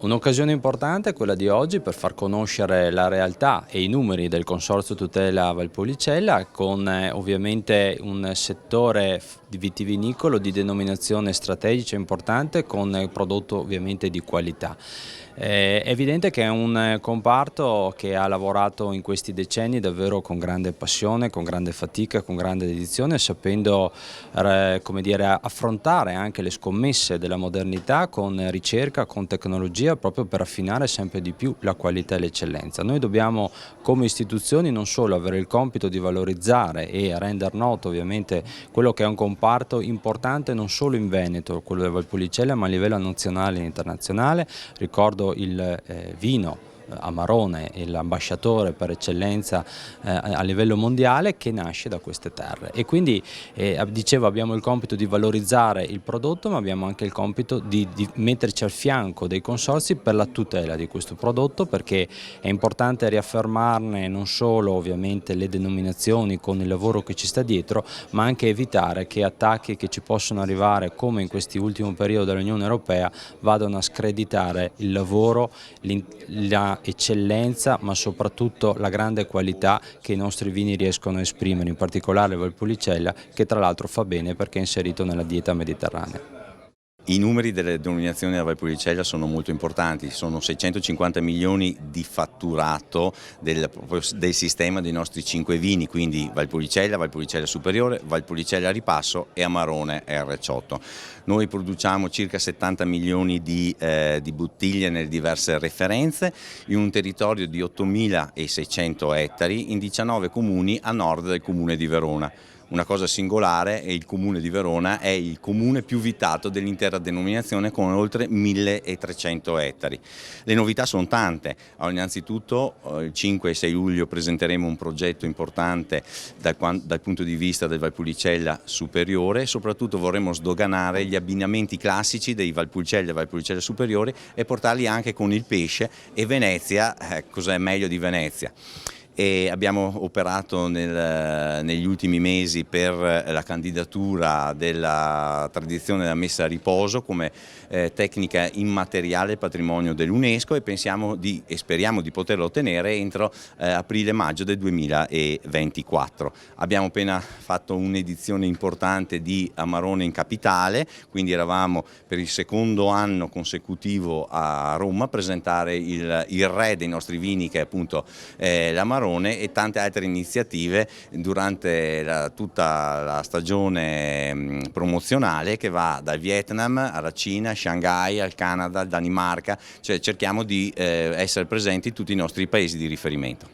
Un'occasione importante è quella di oggi per far conoscere la realtà e i numeri del Consorzio Tutela Valpolicella con ovviamente un settore vitivinicolo di denominazione strategica importante con prodotto ovviamente di qualità. È evidente che è un comparto che ha lavorato in questi decenni davvero con grande passione, con grande fatica, con grande dedizione, sapendo come dire, affrontare anche le scommesse della modernità con ricerca, con tecnologia, proprio per affinare sempre di più la qualità e l'eccellenza. Noi dobbiamo come istituzioni non solo avere il compito di valorizzare e rendere noto ovviamente quello che è un comparto importante non solo in Veneto, quello della Valpolicella, ma a livello nazionale e internazionale. Ricordo il vino Amarone è l'ambasciatore per eccellenza a livello mondiale che nasce da queste terre e quindi dicevo abbiamo il compito di valorizzare il prodotto, ma abbiamo anche il compito di metterci al fianco dei consorzi per la tutela di questo prodotto, perché è importante riaffermarne non solo ovviamente le denominazioni con il lavoro che ci sta dietro, ma anche evitare che attacchi che ci possono arrivare come in questi ultimi periodi dell'Unione Europea vadano a screditare il lavoro, la eccellenza, ma soprattutto la grande qualità che i nostri vini riescono a esprimere, in particolare Valpolicella, che tra l'altro fa bene perché è inserito nella dieta mediterranea. I numeri delle denominazioni della Valpolicella sono molto importanti, sono 650 milioni di fatturato del sistema dei nostri 5 vini, quindi Valpolicella, Valpolicella Superiore, Valpolicella Ripasso e Amarone R18. Noi produciamo circa 70 milioni di bottiglie nelle diverse referenze in un territorio di 8.600 ettari in 19 comuni a nord del comune di Verona. Una cosa singolare è il comune di Verona è il comune più vitato dell'intera denominazione con oltre 1.300 ettari. Le novità sono tante, innanzitutto il 5 e 6 luglio presenteremo un progetto importante dal punto di vista del Valpolicella Superiore e soprattutto vorremmo sdoganare gli abbinamenti classici dei Valpolicella e Valpolicella Superiore e portarli anche con il pesce e Venezia, cos'è meglio di Venezia? E abbiamo operato negli ultimi mesi per la candidatura della tradizione della messa a riposo come tecnica immateriale patrimonio dell'UNESCO e speriamo di poterlo ottenere entro aprile-maggio del 2024. Abbiamo appena fatto un'edizione importante di Amarone in capitale, quindi eravamo per il secondo anno consecutivo a Roma a presentare il re dei nostri vini, che è appunto l'Amarone, e tante altre iniziative durante tutta la stagione promozionale che va dal Vietnam alla Cina, Shanghai, al Canada, al Danimarca, cioè cerchiamo di essere presenti in tutti i nostri paesi di riferimento.